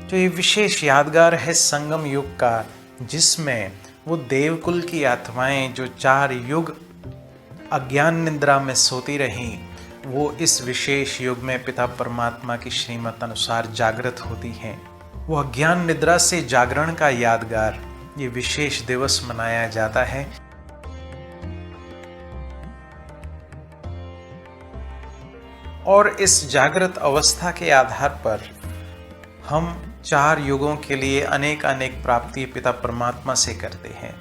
तो ये विशेष यादगार है संगम युग का, जिसमें वो देवकुल की आत्माएं जो 4 युग अज्ञान निद्रा में सोती रहीं, वो इस विशेष युग में पिता परमात्मा की श्रीमत अनुसार जागृत होती हैं। वो अज्ञान निद्रा से जागरण का यादगार ये विशेष दिवस मनाया जाता है। और इस जागृत अवस्था के आधार पर हम 4 युगों के लिए अनेक अनेक प्राप्ति पिता परमात्मा से करते हैं।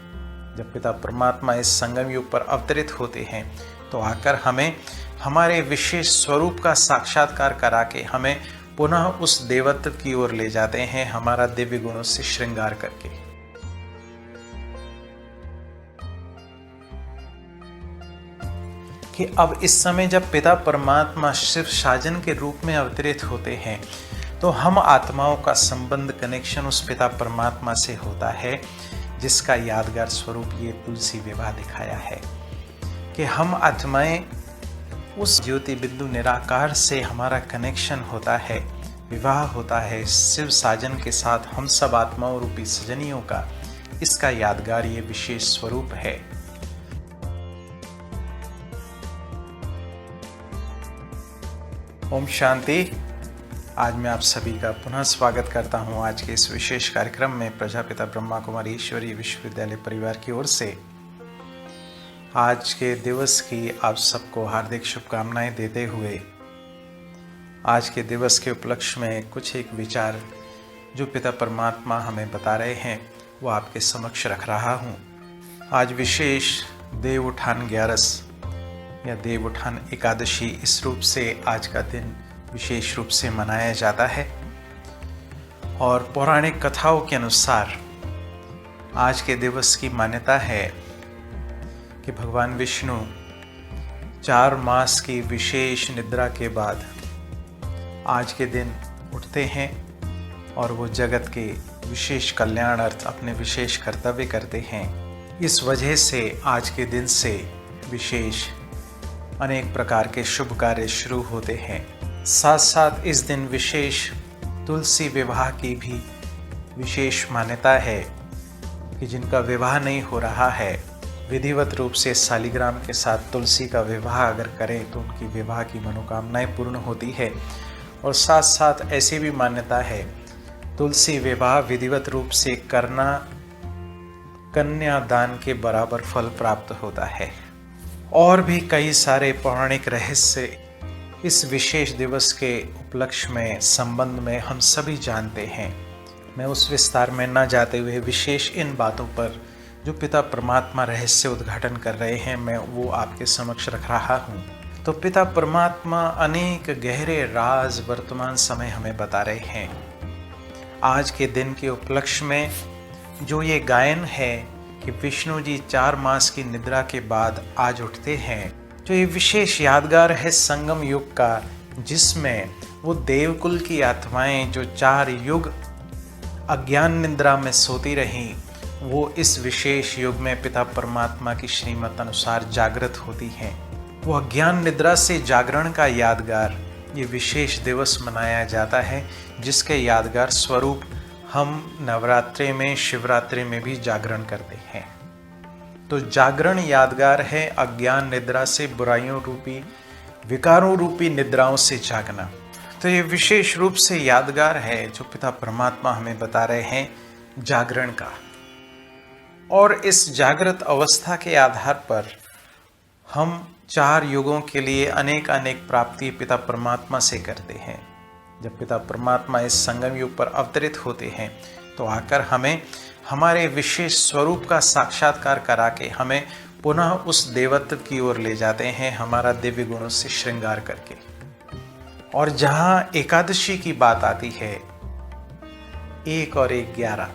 जब पिता परमात्मा इस संगम युग पर अवतरित होते हैं तो आकर हमें हमारे विशेष स्वरूप का साक्षात्कार करा के हमें पुनः उस देवत्व की ओर ले जाते हैं, हमारा दिव्य गुणों से श्रृंगार करके। कि अब इस समय जब पिता परमात्मा शिव साजन के रूप में अवतरित होते हैं तो हम आत्माओं का संबंध कनेक्शन उस पिता परमात्मा से होता है, जिसका यादगार स्वरूप ये तुलसी विवाह दिखाया है कि हम आत्माएं उस ज्योति बिंदु निराकार से हमारा कनेक्शन होता है, विवाह होता है शिव साजन के साथ हम सब आत्माओं रूपी सजनियों का। इसका यादगार ये विशेष स्वरूप है। ओम शांति। आज मैं आप सभी का पुनः स्वागत करता हूं आज के इस विशेष कार्यक्रम में प्रजापिता ब्रह्मा कुमारी ईश्वरीय विश्वविद्यालय परिवार की ओर से। आज के दिवस की आप सबको हार्दिक शुभकामनाएं देते हुए आज के दिवस के उपलक्ष्य में कुछ एक विचार जो पिता परमात्मा हमें बता रहे हैं वो आपके समक्ष रख रहा हूं। आज विशेष देव उठान 11 या देव उठान एकादशी इस रूप से आज का दिन विशेष रूप से मनाया जाता है। और पौराणिक कथाओं के अनुसार आज के दिवस की मान्यता है कि भगवान विष्णु 4 मास की विशेष निद्रा के बाद आज के दिन उठते हैं और वो जगत के विशेष कल्याण अर्थ अपने विशेष कर्तव्य करते हैं। इस वजह से आज के दिन से विशेष अनेक प्रकार के शुभ कार्य शुरू होते हैं। साथ साथ इस दिन विशेष तुलसी विवाह की भी विशेष मान्यता है कि जिनका विवाह नहीं हो रहा है विधिवत रूप से शालिग्राम के साथ तुलसी का विवाह अगर करें तो उनकी विवाह की मनोकामनाएं पूर्ण होती है। और साथ साथ ऐसी भी मान्यता है तुलसी विवाह विधिवत रूप से करना कन्यादान के बराबर फल प्राप्त होता है। और भी कई सारे पौराणिक रहस्य इस विशेष दिवस के उपलक्ष्य में संबंध में हम सभी जानते हैं। मैं उस विस्तार में न जाते हुए विशेष इन बातों पर जो पिता परमात्मा रहस्य उद्घाटन कर रहे हैं मैं वो आपके समक्ष रख रहा हूँ। तो पिता परमात्मा अनेक गहरे राज वर्तमान समय हमें बता रहे हैं। आज के दिन के उपलक्ष्य में जो ये गायन है कि विष्णु जी 4 मास की निद्रा के बाद आज उठते हैं, तो ये विशेष यादगार है संगम युग का, जिसमें वो देवकुल की आत्माएं जो 4 युग अज्ञान निद्रा में सोती रहीं, वो इस विशेष युग में पिता परमात्मा की श्रीमत अनुसार जागृत होती हैं। वो अज्ञान निद्रा से जागरण का यादगार ये विशेष दिवस मनाया जाता है, जिसके यादगार स्वरूप हम नवरात्रि में शिवरात्रि में भी जागरण करते हैं। तो जागरण यादगार है अज्ञान निद्रा से, बुराइयों रूपी विकारों रूपी निद्राओं से जागना। तो ये विशेष रूप से यादगार है जो पिता परमात्मा हमें बता रहे हैं जागरण का। और इस जागृत अवस्था के आधार पर हम 4 युगों के लिए अनेक अनेक प्राप्ति पिता परमात्मा से करते हैं। जब पिता परमात्मा इस संगम युग पर अवतरित होते हैं तो आकर हमें हमारे विशेष स्वरूप का साक्षात्कार करा के हमें पुनः उस देवत्व की ओर ले जाते हैं, हमारा दिव्य गुणों से श्रृंगार करके। और जहाँ एकादशी की बात आती है 1 और 1 11,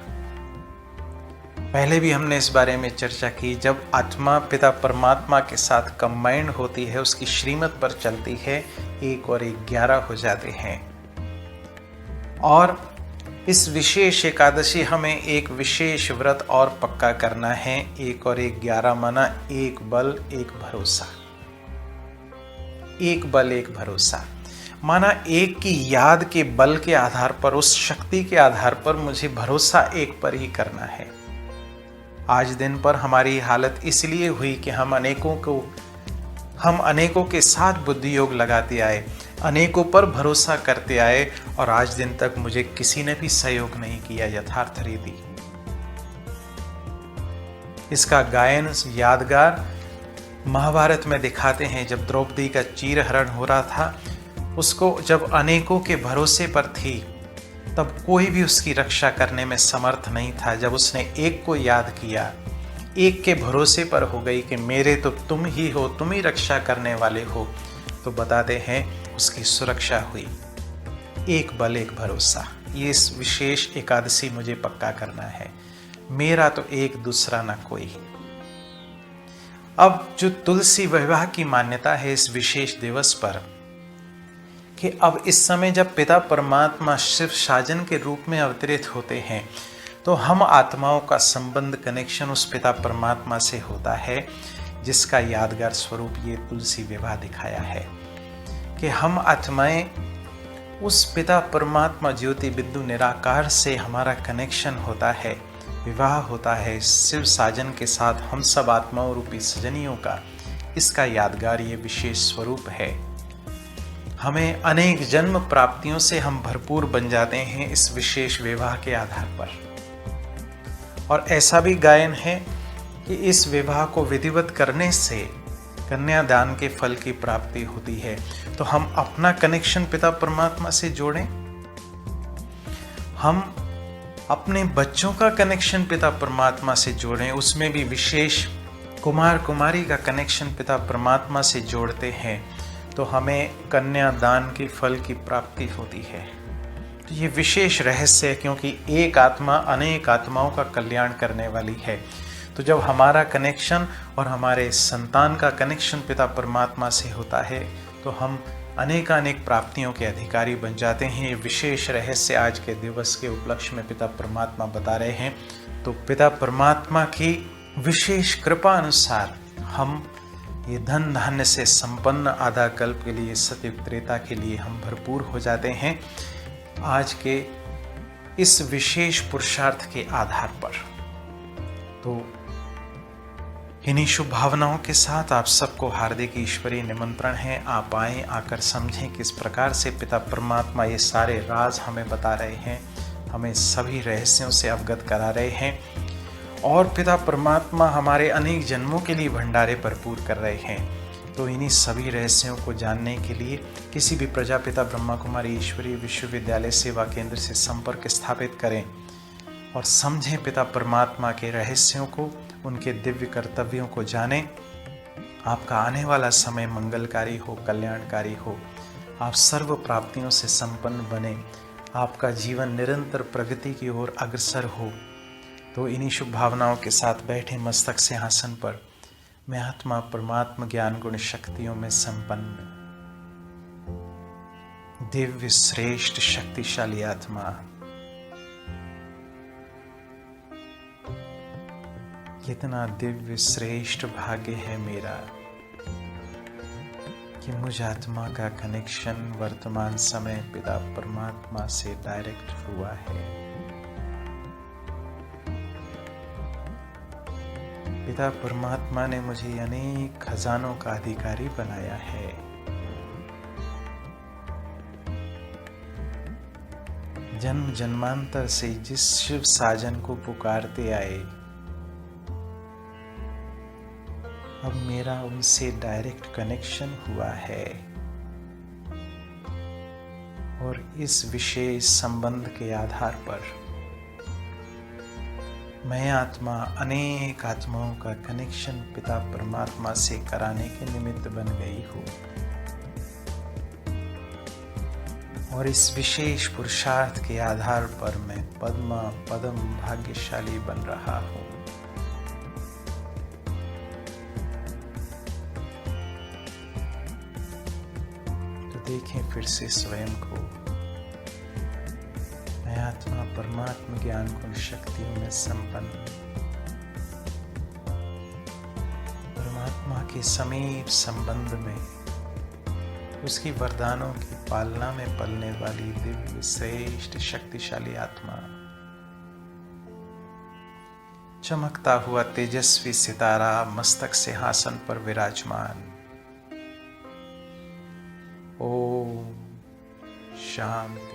पहले भी हमने इस बारे में चर्चा की। जब आत्मा पिता परमात्मा के साथ कंबाइंड होती है, उसकी श्रीमत पर चलती है, 1 और 1 11 हो जाते हैं। और इस विशेष एकादशी हमें एक विशेष व्रत और पक्का करना है। 1 और 1 11 माना 1 बल 1 भरोसा, 1 बल 1 भरोसा। माना एक की याद के बल के आधार पर, उस शक्ति के आधार पर मुझे भरोसा एक पर ही करना है। आज दिन पर हमारी हालत इसलिए हुई कि हम अनेकों के साथ बुद्धि योग लगाते आए, अनेकों पर भरोसा करते आए, और आज दिन तक मुझे किसी ने भी सहयोग नहीं किया यथार्थ रीति। इसका गायन यादगार महाभारत में दिखाते हैं। जब द्रौपदी का चीरहरण हो रहा था, उसको जब अनेकों के भरोसे पर थी, तब कोई भी उसकी रक्षा करने में समर्थ नहीं था। जब उसने एक को याद किया, एक के भरोसे पर हो गई कि मेरे तो तुम ही हो, तुम ही रक्षा करने वाले हो, तो बताते हैं उसकी सुरक्षा हुई। एक बल एक भरोसा, ये इस विशेष एकादशी मुझे पक्का करना है। मेरा तो एक, दूसरा ना कोई। अब जो तुलसी विवाह की मान्यता है इस विशेष दिवस पर, कि अब इस समय जब पिता परमात्मा शिव साजन के रूप में अवतरित होते हैं, तो हम आत्माओं का संबंध, कनेक्शन उस पिता परमात्मा से होता है, जिसका यादगार स्वरूप ये तुलसी विवाह दिखाया है कि हम आत्माएं उस पिता परमात्मा ज्योति बिंदु निराकार से हमारा कनेक्शन होता है, विवाह होता है शिव साजन के साथ, हम सब आत्माओं रूपी सजनियों का। इसका यादगार ये विशेष स्वरूप है। हमें अनेक जन्म प्राप्तियों से हम भरपूर बन जाते हैं इस विशेष विवाह के आधार पर। और ऐसा भी गायन है कि इस विवाह को विधिवत करने से कन्यादान के फल की प्राप्ति होती है। तो हम अपना कनेक्शन पिता परमात्मा से जोड़ें, हम अपने बच्चों का कनेक्शन पिता परमात्मा से जोड़ें, उसमें भी विशेष कुमार कुमारी का कनेक्शन पिता परमात्मा से जोड़ते हैं, तो हमें कन्यादान के फल की प्राप्ति होती है। तो ये विशेष रहस्य है, क्योंकि एक आत्मा अनेक आत्माओं का कल्याण करने वाली है। तो जब हमारा कनेक्शन और हमारे संतान का कनेक्शन पिता परमात्मा से होता है, तो हम अनेकानेक प्राप्तियों के अधिकारी बन जाते हैं। ये विशेष रहस्य आज के दिवस के उपलक्ष्य में पिता परमात्मा बता रहे हैं। तो पिता परमात्मा की विशेष कृपा अनुसार हम ये धन धान्य से संपन्न आधा कल्प के लिए, सतयुग त्रेता के लिए हम भरपूर हो जाते हैं आज के इस विशेष पुरुषार्थ के आधार पर। तो इन्हीं शुभ भावनाओं के साथ आप सबको हार्दिक ईश्वरीय निमंत्रण है। आप आएं, आकर समझें किस प्रकार से पिता परमात्मा ये सारे राज हमें बता रहे हैं, हमें सभी रहस्यों से अवगत करा रहे हैं, और पिता परमात्मा हमारे अनेक जन्मों के लिए भंडारे भरपूर कर रहे हैं। तो इन्हीं सभी रहस्यों को जानने के लिए किसी भी प्रजापिता ब्रह्मा कुमारी ईश्वरीय विश्वविद्यालय सेवा केंद्र से संपर्क स्थापित करें और समझें पिता परमात्मा के रहस्यों को, उनके दिव्य कर्तव्यों को जानें। आपका आने वाला समय मंगलकारी हो, कल्याणकारी हो, आप सर्व प्राप्तियों से संपन्न बने, आपका जीवन निरंतर प्रगति की ओर अग्रसर हो। तो इन्हीं शुभ भावनाओं के साथ बैठे मस्तक सिंहासन पर मैं आत्मा परमात्मा ज्ञान गुण शक्तियों में संपन्न दिव्य श्रेष्ठ शक्तिशाली आत्मा, कितना दिव्य श्रेष्ठ भाग्य है मेरा कि मुझ आत्मा का कनेक्शन वर्तमान समय पिता परमात्मा से डायरेक्ट हुआ है। पिता परमात्मा ने मुझे अनेक खजानों का अधिकारी बनाया है। जन्म जन्मांतर से जिस शिव साजन को पुकारते आए, अब मेरा उनसे डायरेक्ट कनेक्शन हुआ है, और इस विशेष संबंध के आधार पर मैं आत्मा अनेक आत्माओं का कनेक्शन पिता परमात्मा से कराने के निमित्त बन गई हूँ, और इस विशेष पुरुषार्थ के आधार पर मैं पद्मा पदम भाग्यशाली बन रहा हूँ। देखें फिर से स्वयं को, मैं आत्मा परमात्मा ज्ञान गुण शक्तियों में संपन्न, परमात्मा के समीप संबंध में उसकी वरदानों की पालना में पलने वाली दिव्य श्रेष्ठ शक्तिशाली आत्मा, चमकता हुआ तेजस्वी सितारा मस्तक सिंहासन पर विराजमान। ओम शांति।